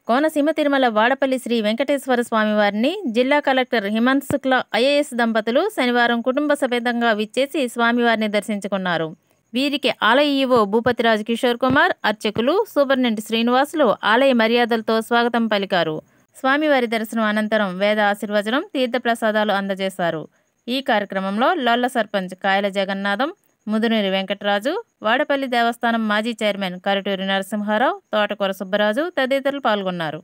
కోనసీమ తిరుమల వాడపల్లి శ్రీ వెంకటేశ్వర స్వామివారిని జిల్లా collector Himanta Shukla IAS దంపతులు శనివారం కుటుంబ సమేతంగా విచ్చేసి స్వామివారిని దర్శించుకున్నారు. వీరికి ఆలయ ఈవో భూపతిరాజు కిషోర్ కుమార్, అర్చకులు, సూపరింటెండెంట్ శ్రీనివాసులు ఆలయ మర్యాదలతో స్వాగతం పలికారు. స్వామివారి దర్శనం అనంతరం వేద ఆశీర్వచనం, తీర్థప్రసాదాలు అందజేశారు. ఈ కార్యక్రమంలో లొల్ల సర్పంచ్ కాయల జగన్నాథం, ముదునూరి వెంకటరాజు, వాడపల్లి దేవస్థానం మాజీ చైర్మన్ కరటూరి నరసింహారావు, తోటకూర సుబ్బరాజు తదితరులు పాల్గొన్నారు.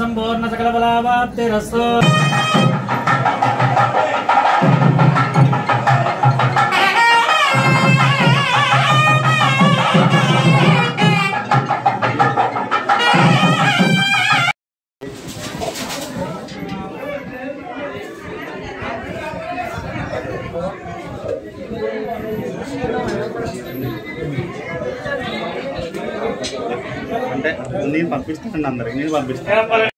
संपूर्ण सकल बलावाप्तिरस्तु। అంటే నేను పంపిస్తానండి, అందరికి నేను పంపిస్తాను.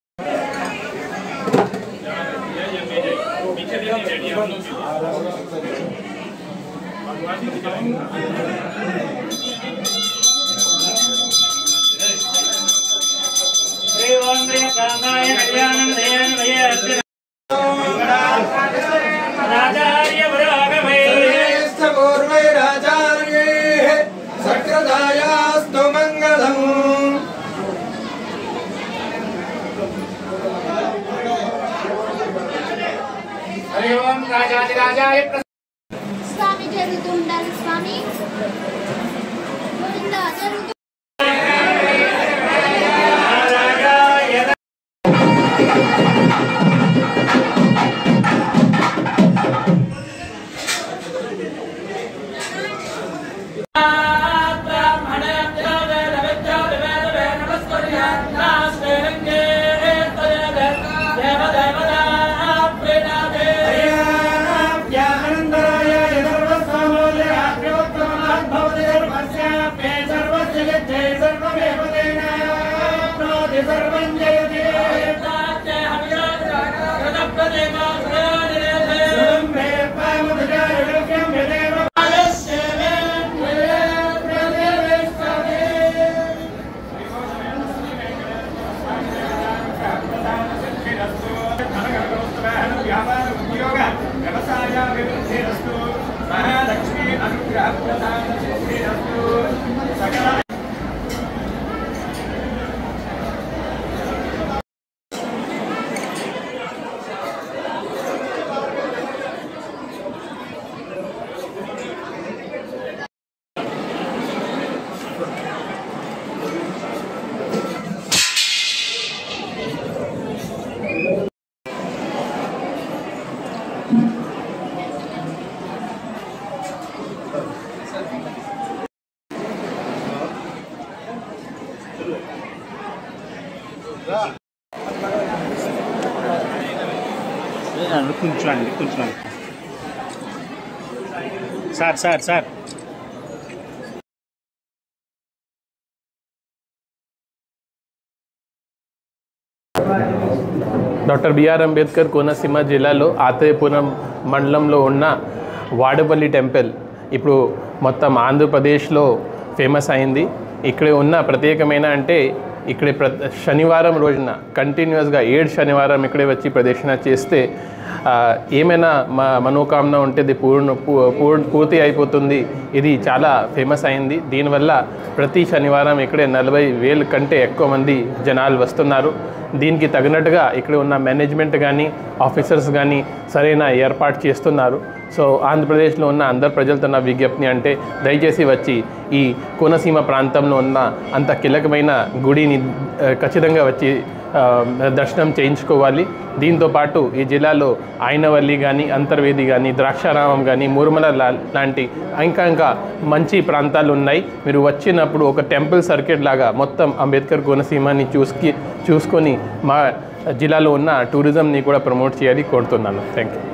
स्वामी जरूर ఉండాలి స్వామి గోవిందా జరుగుతూ కూర్చోండి sir doctor BR Ambedkar Konaseema జిల్లాలో ఆత్రేయపురం మండలంలో ఉన్న వాడపల్లి టెంపుల్ ఇప్పుడు మొత్తం ఆంధ్రప్రదేశ్లో ఫేమస్ అయింది. ఇక్కడ ఉన్న ప్రత్యేకమైన అంటే ఇక్కడ శనివారం రోజున కంటిన్యూస్గా 7 శనివారం ఇక్కడే వచ్చి ప్రదక్షిణ చేస్తే ఏమైనా మనోకామన ఉంటే అది పూర్తి అయిపోతుంది. ఇది చాలా ఫేమస్ అయింది. దీనివల్ల ప్రతి శనివారం ఇక్కడే 40,000 కంటే ఎక్కువ మంది జనాలు వస్తున్నారు. దీనికి తగినట్టుగా ఇక్కడ ఉన్న మేనేజ్మెంట్ కానీ ఆఫీసర్స్ కానీ సరైన ఏర్పాటు చేస్తున్నారు. సో ఆంధ్రప్రదేశ్లో ఉన్న అందరు ప్రజలతో నా విజ్ఞప్తి అంటే దయచేసి వచ్చి ఈ కోనసీమ ప్రాంతంలో ఉన్న అంత కీలకమైన గుడిని ఖచ్చితంగా వచ్చి దర్శనం చేయించుకోవాలి. దీంతోపాటు ఈ జిల్లాలో ఆయనవల్లి కానీ అంతర్వేది కానీ ద్రాక్షారామం కానీ మురుమల లాంటి ఇంకా మంచి ప్రాంతాలు ఉన్నాయి. మీరు వచ్చినప్పుడు ఒక టెంపుల్ సర్కిట్ లాగా మొత్తం అంబేద్కర్ కోనసీమని చూసుకొని మా జిల్లాలో ఉన్న టూరిజంని కూడా ప్రమోట్ చేయాలి కోరుతున్నాను. Thank you.